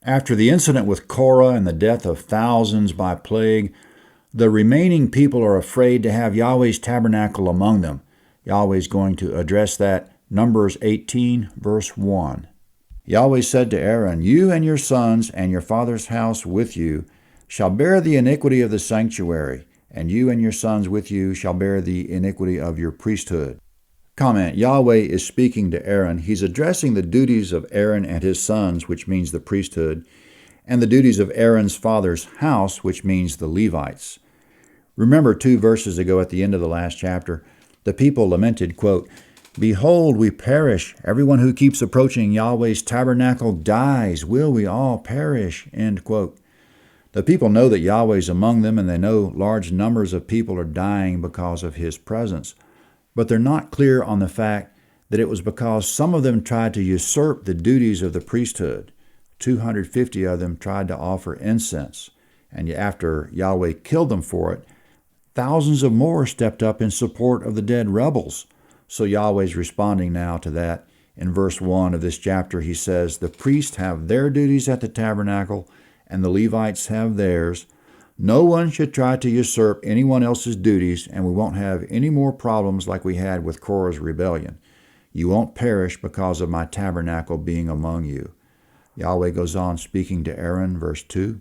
After the incident with Korah and the death of thousands by plague, the remaining people are afraid to have Yahweh's tabernacle among them. Yahweh is going to address that. Numbers 18, verse 1. Yahweh said to Aaron, "You and your sons and your father's house with you shall bear the iniquity of the sanctuary, and you and your sons with you shall bear the iniquity of your priesthood." Comment: Yahweh is speaking to Aaron. He's addressing the duties of Aaron and his sons, which means the priesthood, and the duties of Aaron's father's house, which means the Levites. Remember 2 verses ago at the end of the last chapter, the people lamented, quote, "Behold, we perish. Everyone who keeps approaching Yahweh's tabernacle dies. Will we all perish?" End quote. The people know that Yahweh is among them, and they know large numbers of people are dying because of his presence. But they're not clear on the fact that it was because some of them tried to usurp the duties of the priesthood. 250 of them tried to offer incense, and after Yahweh killed them for it, thousands of more stepped up in support of the dead rebels. So Yahweh's responding now to that. In verse 1 of this chapter, he says, "The priests have their duties at the tabernacle, and the Levites have theirs. No one should try to usurp anyone else's duties, and we won't have any more problems like we had with Korah's rebellion. You won't perish because of my tabernacle being among you." Yahweh goes on speaking to Aaron, verse 2.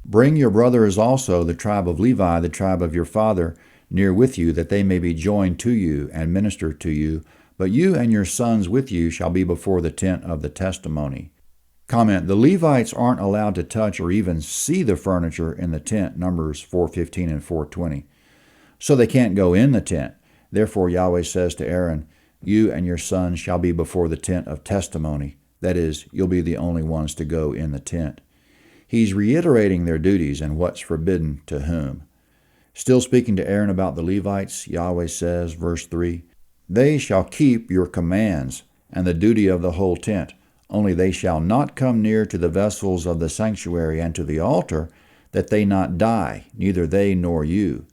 "Bring your brothers also, the tribe of Levi, the tribe of your father, near with you, that they may be joined to you and minister to you. But you and your sons with you shall be before the tent of the testimony." Comment: The Levites aren't allowed to touch or even see the furniture in the tent, Numbers 4:15 and 4:20. So they can't go in the tent. Therefore, Yahweh says to Aaron, "You and your sons shall be before the tent of testimony." That is, you'll be the only ones to go in the tent. He's reiterating their duties and what's forbidden to whom. Still speaking to Aaron about the Levites, Yahweh says, verse 3, "They shall keep your commands and the duty of the whole tent. Only they shall not come near to the vessels of the sanctuary and to the altar, that they not die, neither they nor you."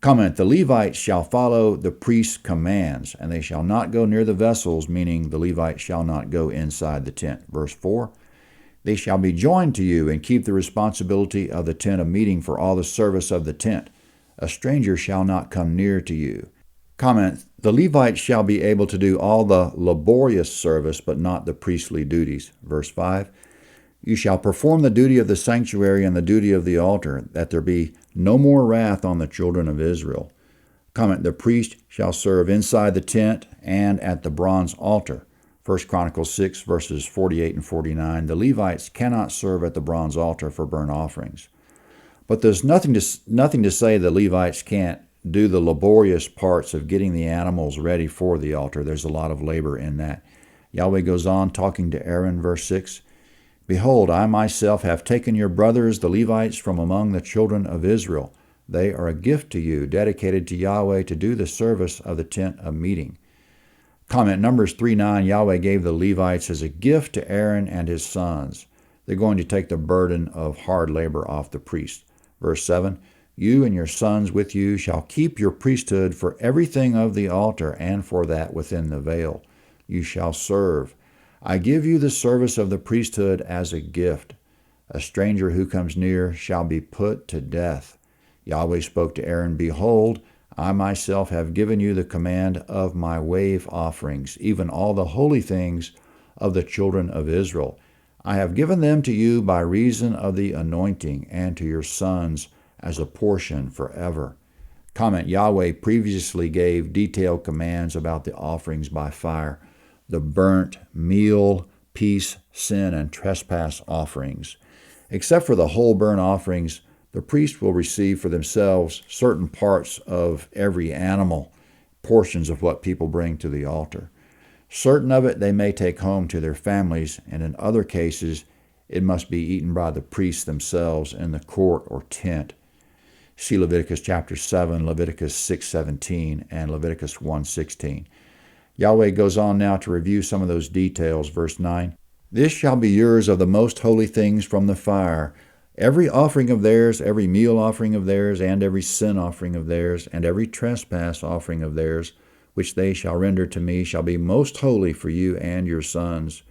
Comment: The Levites shall follow the priest's commands, and they shall not go near the vessels, meaning the Levites shall not go inside the tent. Verse 4, "They shall be joined to you and keep the responsibility of the tent of meeting for all the service of the tent. A stranger shall not come near to you." Comment: The Levites shall be able to do all the laborious service, but not the priestly duties. Verse 5, "You shall perform the duty of the sanctuary and the duty of the altar, that there be no more wrath on the children of Israel." Comment: The priest shall serve inside the tent and at the bronze altar. 1 Chronicles 6, verses 48 and 49. The Levites cannot serve at the bronze altar for burnt offerings. But there's nothing to say the Levites can't do the laborious parts of getting the animals ready for the altar. There's a lot of labor in that. Yahweh goes on talking to Aaron, verse 6, "Behold, I myself have taken your brothers, the Levites, from among the children of Israel. They are a gift to you, dedicated to Yahweh to do the service of the tent of meeting." Comment: Numbers 3:9, Yahweh gave the Levites as a gift to Aaron and his sons. They're going to take the burden of hard labor off the priests. Verse 7, "You and your sons with you shall keep your priesthood for everything of the altar and for that within the veil. You shall serve. I give you the service of the priesthood as a gift. A stranger who comes near shall be put to death." Yahweh spoke to Aaron, "Behold, I myself have given you the command of my wave offerings, even all the holy things of the children of Israel. I have given them to you by reason of the anointing, and to your sons as a portion forever." Comment: Yahweh previously gave detailed commands about the offerings by fire, the burnt, meal, peace, sin, and trespass offerings. Except for the whole burnt offerings, the priests will receive for themselves certain parts of every animal, portions of what people bring to the altar. Certain of it they may take home to their families, and in other cases it must be eaten by the priests themselves in the court or tent. See Leviticus chapter 7, Leviticus 6:17, and Leviticus 1:16. Yahweh goes on now to review some of those details. Verse 9, "This shall be yours of the most holy things from the fire. Every offering of theirs, every meal offering of theirs, and every sin offering of theirs, and every trespass offering of theirs, which they shall render to me, shall be most holy for you and your sons."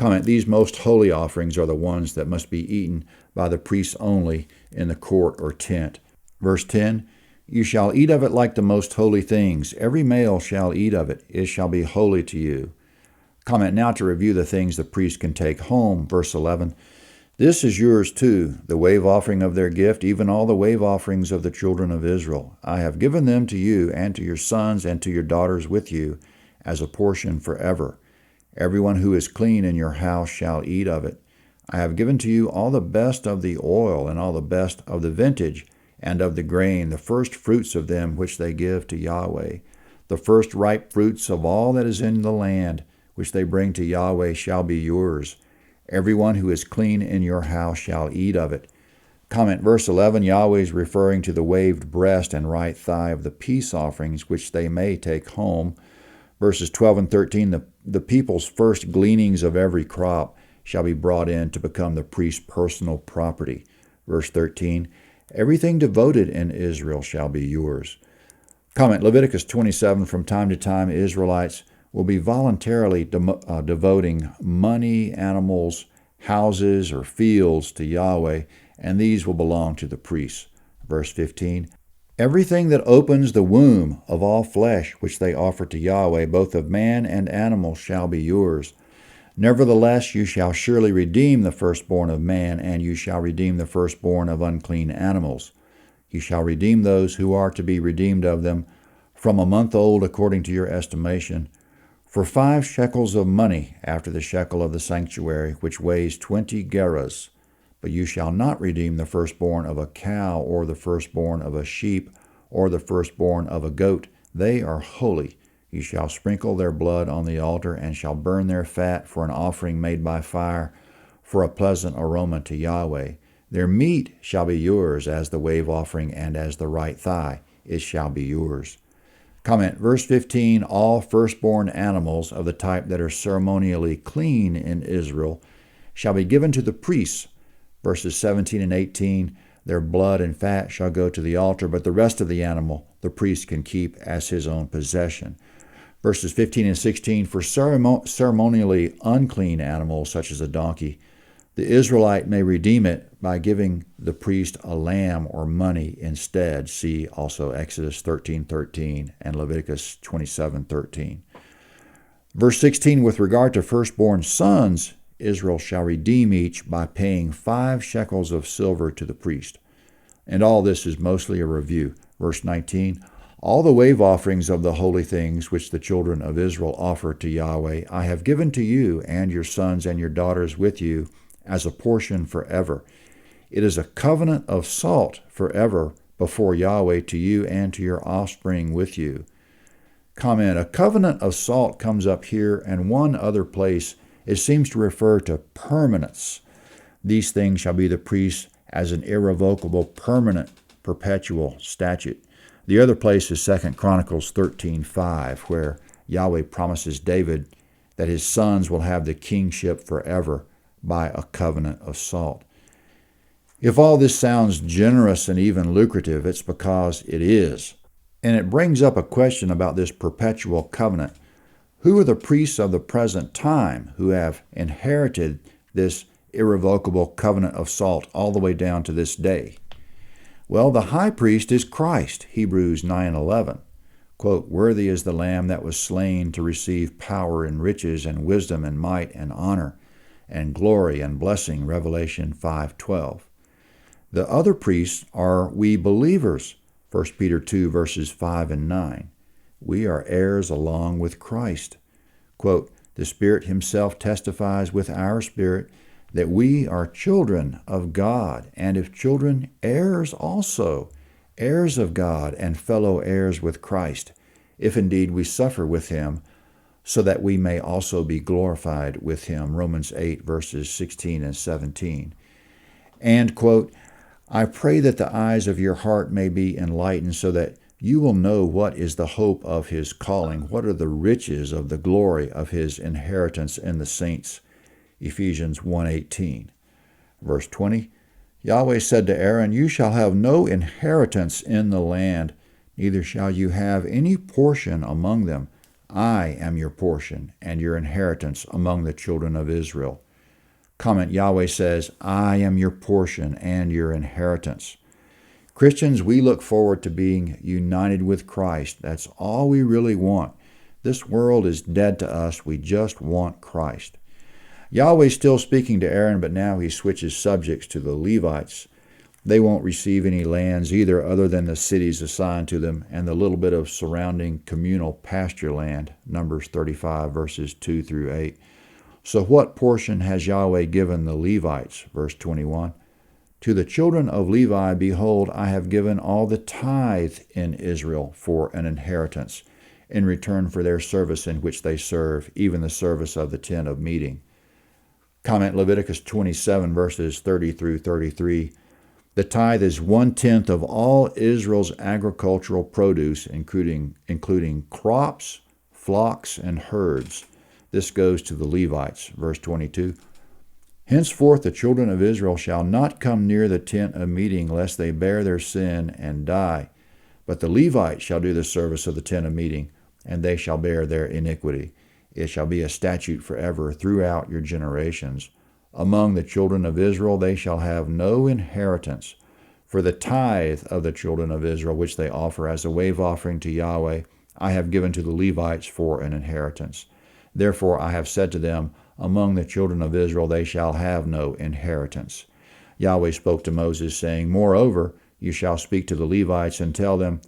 Comment, these most holy offerings are the ones that must be eaten by the priests only in the court or tent. Verse 10, you shall eat of it like the most holy things. Every male shall eat of it. It shall be holy to you. Comment, now to review the things the priest can take home. Verse 11, this is yours too, the wave offering of their gift, even all the wave offerings of the children of Israel. I have given them to you and to your sons and to your daughters with you as a portion forever. Everyone who is clean in your house shall eat of it. I have given to you all the best of the oil and all the best of the vintage and of the grain, the first fruits of them which they give to Yahweh. The first ripe fruits of all that is in the land, which they bring to Yahweh, shall be yours. Everyone who is clean in your house shall eat of it. Comment, verse 11, Yahweh is referring to the waved breast and right thigh of the peace offerings, which they may take home. Verses 12 and 13, the people's first gleanings of every crop shall be brought in to become the priest's personal property. Verse 13, everything devoted in Israel shall be yours. Comment, Leviticus 27, from time to time Israelites will be voluntarily devoting money, animals, houses, or fields to Yahweh, and these will belong to the priests. Verse 15, everything that opens the womb of all flesh which they offer to Yahweh, both of man and animal, shall be yours. Nevertheless, you shall surely redeem the firstborn of man, and you shall redeem the firstborn of unclean animals. You shall redeem those who are to be redeemed of them, from a month old according to your estimation, for 5 shekels of money after the shekel of the sanctuary, which weighs 20 gerahs. But you shall not redeem the firstborn of a cow, or the firstborn of a sheep, or the firstborn of a goat. They are holy. You shall sprinkle their blood on the altar, and shall burn their fat for an offering made by fire, for a pleasant aroma to Yahweh. Their meat shall be yours as the wave offering and as the right thigh. It shall be yours. Comment, verse 15, all firstborn animals of the type that are ceremonially clean in Israel shall be given to the priests. Verses 17 and 18, their blood and fat shall go to the altar, but the rest of the animal the priest can keep as his own possession. Verses 15 and 16, for ceremonially unclean animals such as a donkey, the Israelite may redeem it by giving the priest a lamb or money instead. See also Exodus 13:13 and Leviticus 27:13. Verse 16, with regard to firstborn sons, Israel shall redeem each by paying 5 shekels of silver to the priest. And all this is mostly a review. Verse 19, all the wave offerings of the holy things which the children of Israel offer to Yahweh, I have given to you and your sons and your daughters with you as a portion forever. It is a covenant of salt forever before Yahweh to you and to your offspring with you. Comment, a covenant of salt comes up here and one other place. It seems to refer to permanence. These things shall be the priest as an irrevocable, permanent, perpetual statute. The other place is 2 Chronicles 13:5, where Yahweh promises David that his sons will have the kingship forever by a covenant of salt. If all this sounds generous and even lucrative, it's because it is. And it brings up a question about this perpetual covenant. Who are the priests of the present time who have inherited this irrevocable covenant of salt all the way down to this day? Well, the high priest is Christ, Hebrews 9:11. Quote, worthy is the Lamb that was slain to receive power and riches and wisdom and might and honor and glory and blessing, Revelation 5:12. The other priests are we believers, 1 Peter 2 verses 5 and 9. We are heirs along with Christ. Quote, the Spirit himself testifies with our spirit that we are children of God, and if children, heirs also, heirs of God and fellow heirs with Christ, if indeed we suffer with him, so that we may also be glorified with him, Romans 8 verses 16 and 17. And, quote, I pray that the eyes of your heart may be enlightened so that you will know what is the hope of his calling, what are the riches of the glory of his inheritance in the saints, Ephesians 1:18. Verse 20, Yahweh said to Aaron, you shall have no inheritance in the land, neither shall you have any portion among them. I am your portion and your inheritance among the children of Israel. Comment, Yahweh says, I am your portion and your inheritance. Christians, we look forward to being united with Christ. That's all we really want. This world is dead to us. We just want Christ. Yahweh's still speaking to Aaron, but now he switches subjects to the Levites. They won't receive any lands either other than the cities assigned to them and the little bit of surrounding communal pasture land, Numbers 35, verses 2 through 8. So what portion has Yahweh given the Levites? Verse 21. To the children of Levi, behold, I have given all the tithe in Israel for an inheritance, in return for their service in which they serve, even the service of the tent of meeting. Comment, Leviticus 27, verses 30 through 33. The tithe is 1/10 of all Israel's agricultural produce, including crops, flocks, and herds. This goes to the Levites. Verse 22. Henceforth the children of Israel shall not come near the tent of meeting, lest they bear their sin and die. But the Levites shall do the service of the tent of meeting, and they shall bear their iniquity. It shall be a statute forever throughout your generations. Among the children of Israel they shall have no inheritance. For the tithe of the children of Israel, which they offer as a wave offering to Yahweh, I have given to the Levites for an inheritance. Therefore I have said to them, among the children of Israel they shall have no inheritance. Yahweh spoke to Moses, saying, Moreover, you shall speak to the Levites and tell them,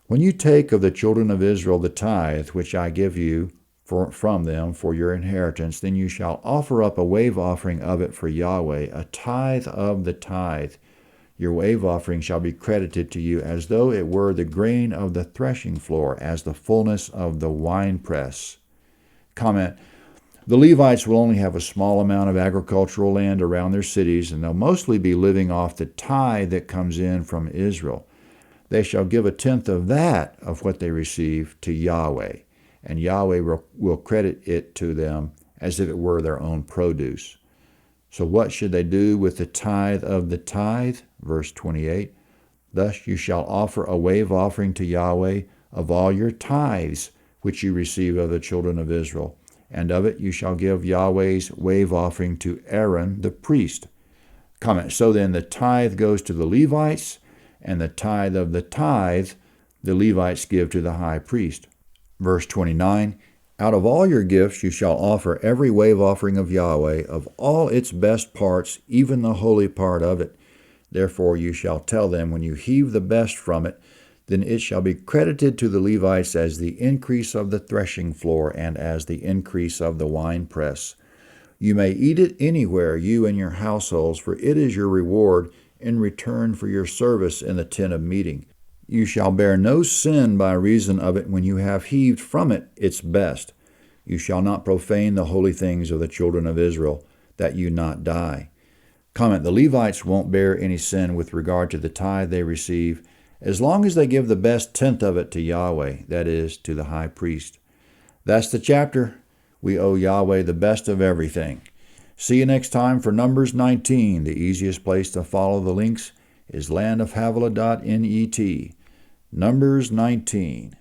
when you take of the children of Israel the tithe which I give you from them for your inheritance, then you shall offer up a wave offering of it for Yahweh, a tithe of the tithe. Your wave offering shall be credited to you as though it were the grain of the threshing floor, as the fullness of the winepress. Comment, the Levites will only have a small amount of agricultural land around their cities, and they'll mostly be living off the tithe that comes in from Israel. They shall give 1/10 of that of what they receive to Yahweh, and Yahweh will credit it to them as if it were their own produce. So what should they do with the tithe of the tithe? Verse 28, Thus you shall offer a wave offering to Yahweh of all your tithes which you receive of the children of Israel, and of it you shall give Yahweh's wave offering to Aaron the priest. Comment, so then the tithe goes to the Levites, and the tithe of the tithe the Levites give to the high priest. Verse 29, Out of all your gifts you shall offer every wave offering of Yahweh, of all its best parts, even the holy part of it. Therefore you shall tell them, when you heave the best from it, then it shall be credited to the Levites as the increase of the threshing floor and as the increase of the winepress. You may eat it anywhere, you and your households, for it is your reward in return for your service in the tent of meeting. You shall bear no sin by reason of it when you have heaved from it its best. You shall not profane the holy things of the children of Israel, that you not die. Comment, the Levites won't bear any sin with regard to the tithe they receive, as long as they give the best 1/10 of it to Yahweh, that is, to the high priest. That's the chapter. We owe Yahweh the best of everything. See you next time for Numbers 19. The easiest place to follow the links is landofhavilah.net. Numbers 19.